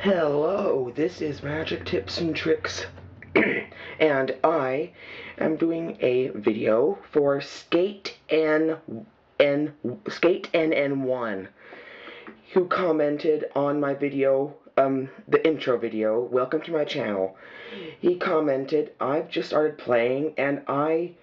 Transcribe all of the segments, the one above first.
Hello, this is Magic Tips and Tricks, and I am doing a video for Skate NN1, who commented on my video, the intro video. Welcome to my channel. He commented, I've just started playing, and I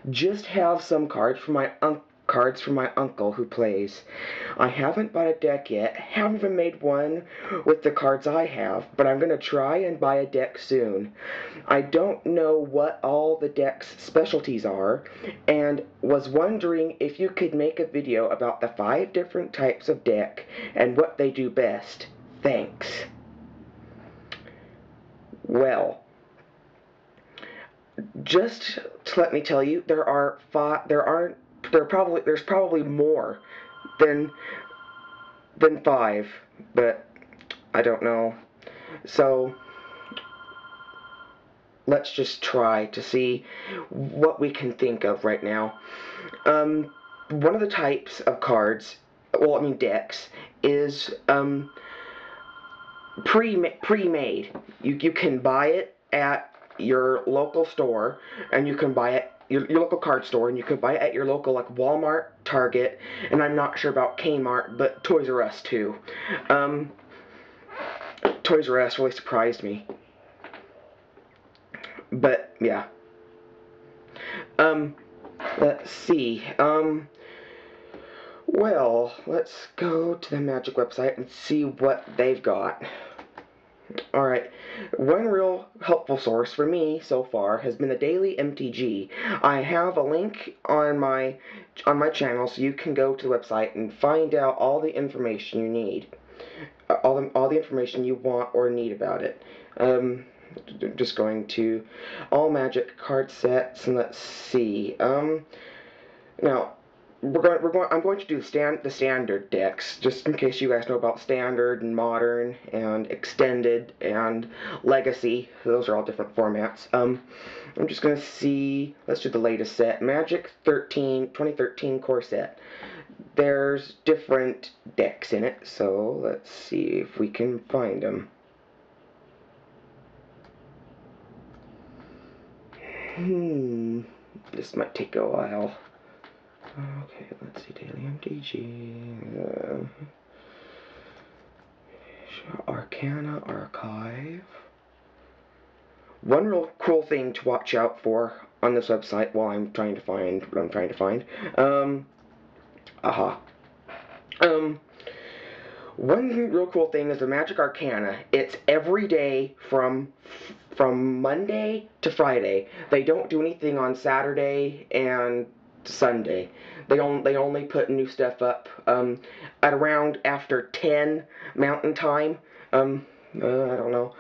just have some cards from my uncle who plays. I haven't bought a deck yet, haven't even made one with the cards I have, but I'm going to try and buy a deck soon. I don't know what all the deck's specialties are, and was wondering if you could make a video about the 5 different types of deck and what they do best. Thanks. Well, just to let me tell you, there's probably more than 5, but I don't know. So let's just try to see what we can think of right now. One of the types of cards, decks, is pre-made. You can buy it at your local store, and you can buy it your local card store, and you can buy it at your local, like, Walmart, Target, and I'm not sure about Kmart, but Toys R Us too. Toys R Us really surprised me. But yeah. Let's see. Well, let's go to the Magic website and see what they've got. Alright, one real helpful source for me so far has been the Daily MTG. I have a link on my channel, so you can go to the website and find out all the information you need. All the information you want or need about it. Just going to all Magic card sets, and let's see. Now, I'm going to do the standard decks, just in case you guys know about standard and modern and extended and legacy. Those are all different formats. I'm just going to see, let's do the latest set, Magic 2013 core set. There's different decks in it, so let's see if we can find them. This might take a while. Okay, let's see, Daily MTG, Arcana Archive. One real cool thing to watch out for on this website while I'm trying to find what I'm trying to find, one real cool thing is the Magic Arcana. It's every day from Monday to Friday. They don't do anything on Saturday and Sunday. They only put new stuff up at around after 10 Mountain Time. I don't know.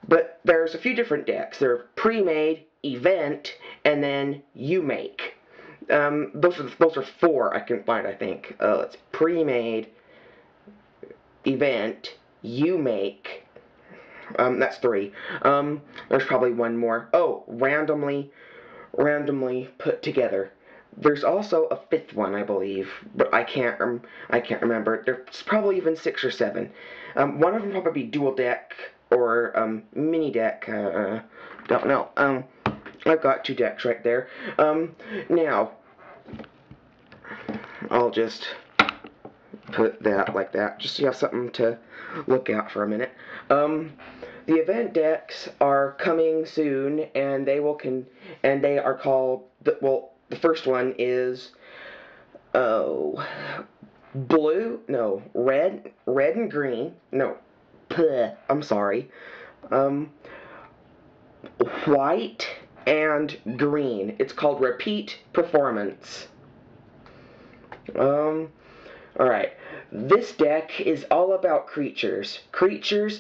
But there's a few different decks. They're pre-made, event, and then you make. Those are 4 I can find, I think. It's pre-made, event, you make. That's 3. There's probably one more. Oh, randomly put together. There's also a 5th one, I believe, but I can't remember. There's probably even 6 or 7. One of them probably be dual deck or mini deck. Don't know. I've got 2 decks right there. Now I'll just put that like that, just so you have something to look at for a minute. The event decks are coming soon, and they are called, the first one is red and green. No, I'm sorry. White and green. It's called Repeat Performance. Alright, this deck is all about creatures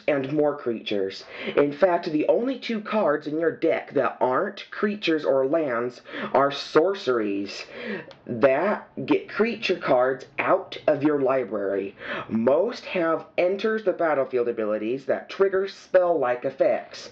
and more creatures. In fact, the only 2 cards in your deck that aren't creatures or lands are sorceries that get creature cards out of your library. Most have enters the battlefield abilities that trigger spell-like effects,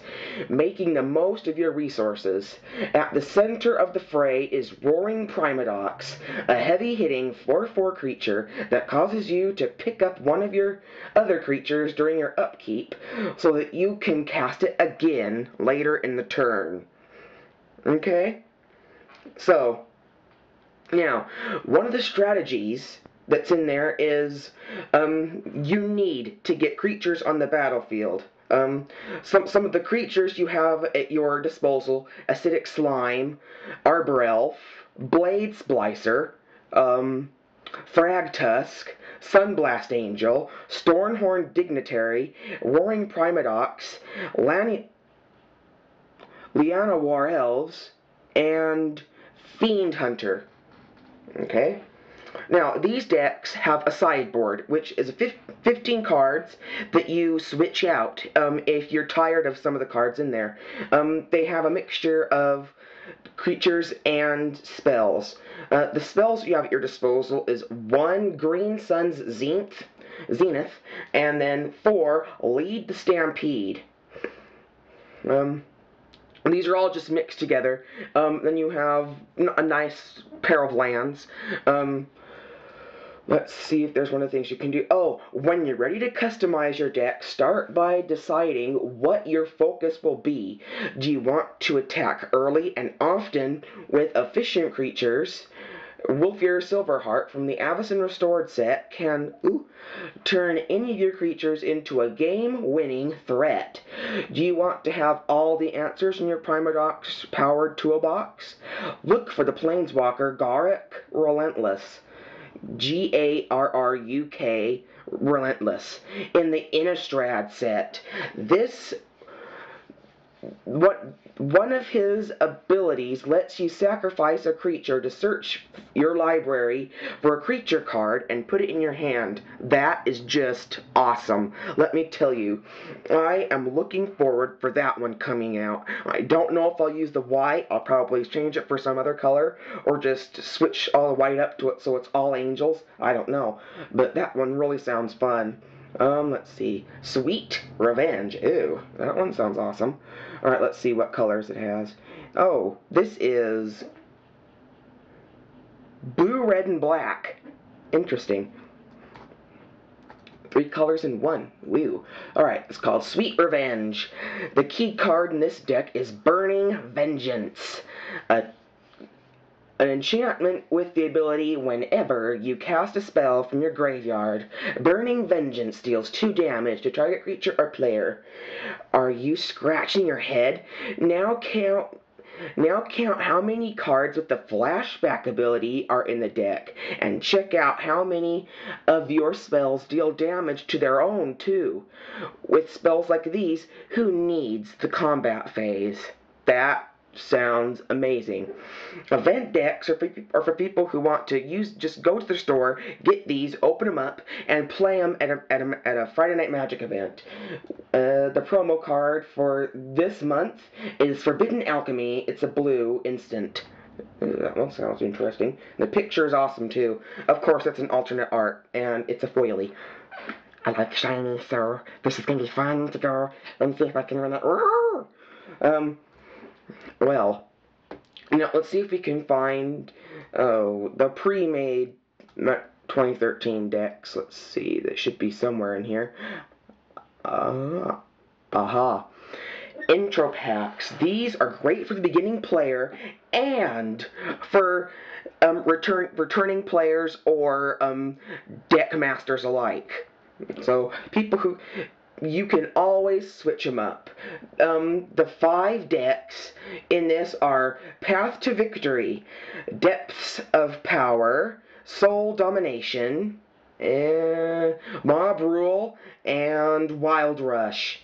making the most of your resources. At the center of the fray is Roaring Primadox, a heavy-hitting 4/4 creature that causes you you to pick up one of your other creatures during your upkeep so that you can cast it again later in the turn. Okay? So, now, one of the strategies that's in there is you need to get creatures on the battlefield. Some of the creatures you have at your disposal: Acidic Slime, Arbor Elf, Blade Splicer, Thragtusk, Sunblast Angel, Stormhorn Dignitary, Roaring Primadox, Llanowar Elves, and Fiend Hunter. Okay? Now, these decks have a sideboard, which is 15 cards that you switch out if you're tired of some of the cards in there. They have a mixture of creatures and spells. The spells you have at your disposal is 1 Green Sun's Zenith, and then 4 Lead the Stampede. These are all just mixed together. Then you have a nice pair of lands. Let's see if there's one of the things you can do. Oh, when you're ready to customize your deck, start by deciding what your focus will be. Do you want to attack early and often with efficient creatures? Wolfear Silverheart from the Avacyn Restored set can turn any of your creatures into a game-winning threat. Do you want to have all the answers in your Primadox-powered toolbox? Look for the Planeswalker Garruk Relentless. Garruk Relentless in the Innistrad set. One of his abilities lets you sacrifice a creature to search your library for a creature card and put it in your hand. That is just awesome. Let me tell you, I am looking forward for that one coming out. I don't know if I'll use the white. I'll probably change it for some other color or just switch all the white up to it so it's all angels. I don't know. But that one really sounds fun. Let's see. Sweet Revenge. Ew, that one sounds awesome. Alright, let's see what colors it has. Oh, this is blue, red, and black. Interesting. 3 colors in one. Woo. Alright, it's called Sweet Revenge. The key card in this deck is Burning Vengeance. An enchantment with the ability whenever you cast a spell from your graveyard. Burning Vengeance deals 2 damage to target creature or player. Are you scratching your head? Now count how many cards with the flashback ability are in the deck, and check out how many of your spells deal damage to their own, too. With spells like these, who needs the combat phase? That sounds amazing. Event decks are for people who want to just go to the store, get these, open them up, and play them at a Friday Night Magic event. The promo card for this month is Forbidden Alchemy. It's a blue instant. That one sounds interesting. The picture is awesome too. Of course, it's an alternate art, and it's a foily. I like shiny, so this is gonna be fun to go and see if I can win it. Well, now let's see if we can find the pre-made 2013 decks. Let's see, they should be somewhere in here. Aha. Intro packs. These are great for the beginning player and for returning players or deck masters alike. So people who you can always switch them up. The 5 decks in this are Path to Victory, Depths of Power, Soul Domination, Mob Rule, and Wild Rush.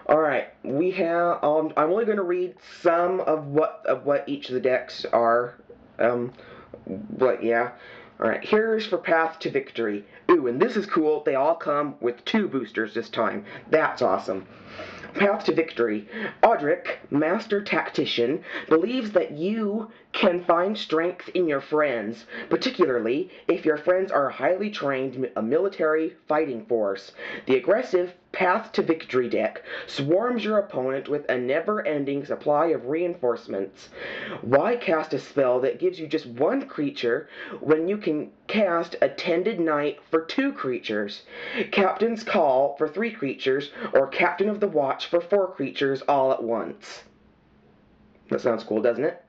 Alright, we have, I'm only going to read some of what each of the decks are, but yeah. Alright, here's for Path to Victory. Ooh, and this is cool, they all come with 2 boosters this time. That's awesome. Path to Victory. Audric, Master Tactician, believes that you can find strength in your friends, particularly if your friends are a highly trained military fighting force. The aggressive Path to Victory deck swarms your opponent with a never-ending supply of reinforcements. Why cast a spell that gives you just one creature when you can cast Attended Knight for 2 creatures, Captain's Call for 3 creatures, or Captain of the Watch for 4 creatures all at once? That sounds cool, doesn't it?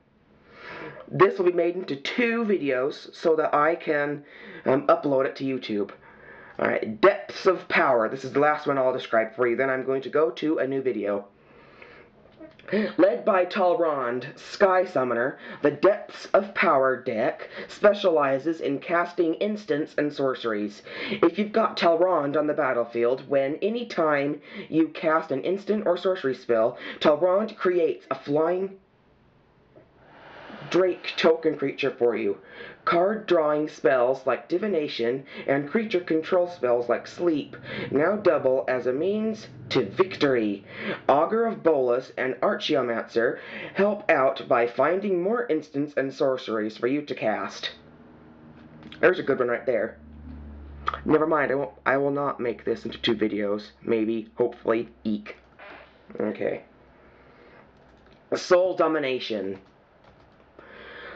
This will be made into 2 videos so that I can upload it to YouTube. Alright, Depths of Power. This is the last one I'll describe for you. Then I'm going to go to a new video. Led by Talrond, Sky Summoner, the Depths of Power deck specializes in casting instants and sorceries. If you've got Talrond on the battlefield, when any time you cast an instant or sorcery spell, Talrond creates a flying Drake token creature for you. Card drawing spells like Divination and creature control spells like Sleep now double as a means to victory. Augur of Bolas and Archaeomancer help out by finding more instants and sorceries for you to cast. There's a good one right there. Never mind, I will not make this into 2 videos. Maybe, hopefully, eek. Okay. Soul Domination.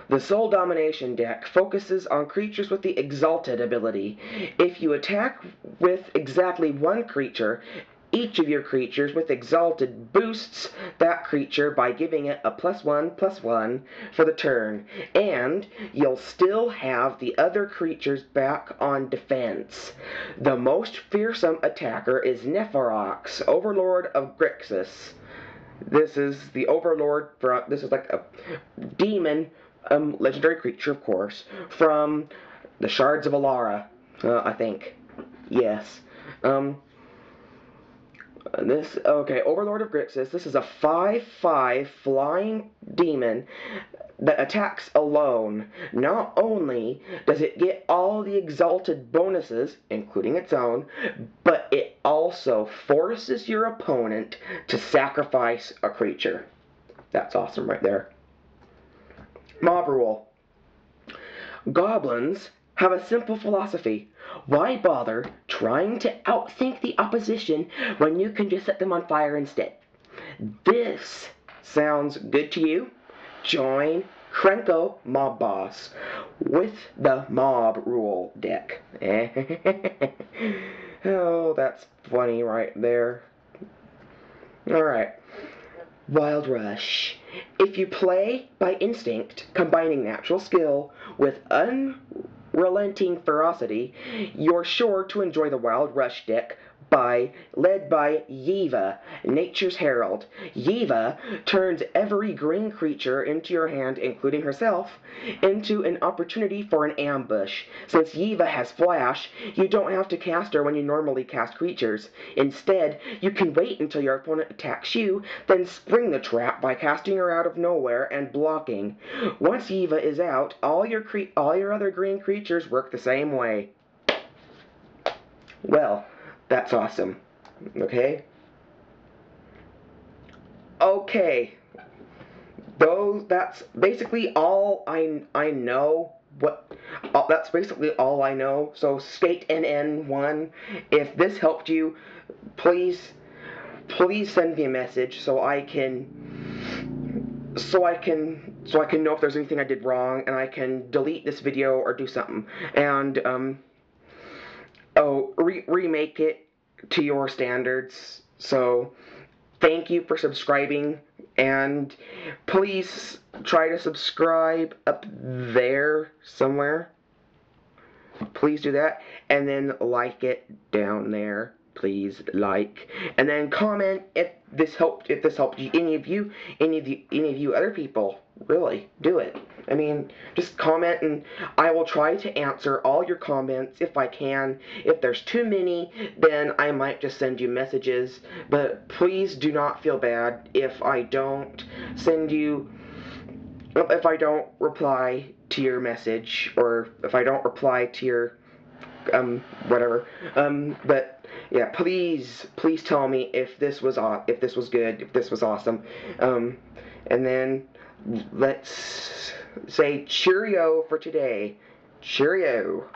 The Soul Domination deck focuses on creatures with the Exalted ability. If you attack with exactly 1 creature, each of your creatures with Exalted boosts that creature by giving it a +1/+1 for the turn, and you'll still have the other creatures back on defense. The most fearsome attacker is Nephorox, Overlord of Grixis. This is the Overlord this is like a demon legendary creature, of course, from the Shards of Alara, I think. Yes. Overlord of Grixis. This is a 5/5 flying demon that attacks alone. Not only does it get all the exalted bonuses, including its own, but it also forces your opponent to sacrifice a creature. That's awesome right there. Mob Rule. Goblins have a simple philosophy. Why bother trying to outthink the opposition when you can just set them on fire instead? This sounds good to you? Join Krenko Mob Boss with the Mob Rule deck. Oh, that's funny right there. Alright. Wild Rush. If you play by instinct, combining natural skill with unrelenting ferocity, you're sure to enjoy the Wild Rush deck led by Yiva, Nature's Herald. Yiva turns every green creature into your hand, including herself, into an opportunity for an ambush. Since Yiva has flash, you don't have to cast her when you normally cast creatures. Instead, you can wait until your opponent attacks you, then spring the trap by casting her out of nowhere and blocking. Once Yiva is out, all your other green creatures work the same way. Well, that's awesome. Okay? Okay. That's basically all I know. That's basically all I know. So Skate NN1, if this helped you, please send me a message so I can know if there's anything I did wrong, and I can delete this video or do something. And remake it to your standards. So thank you for subscribing, and please try to subscribe up there somewhere. Please do that, and then like it down there. Please like, and then comment if this helped you. Any of you other people, really do it. I mean, just comment, and I will try to answer all your comments if I can. If there's too many, then I might just send you messages, but please do not feel bad if I don't reply to your message, or if I don't reply to your whatever. But yeah, please tell me if this was good, if this was awesome. And then let's say cheerio for today. Cheerio.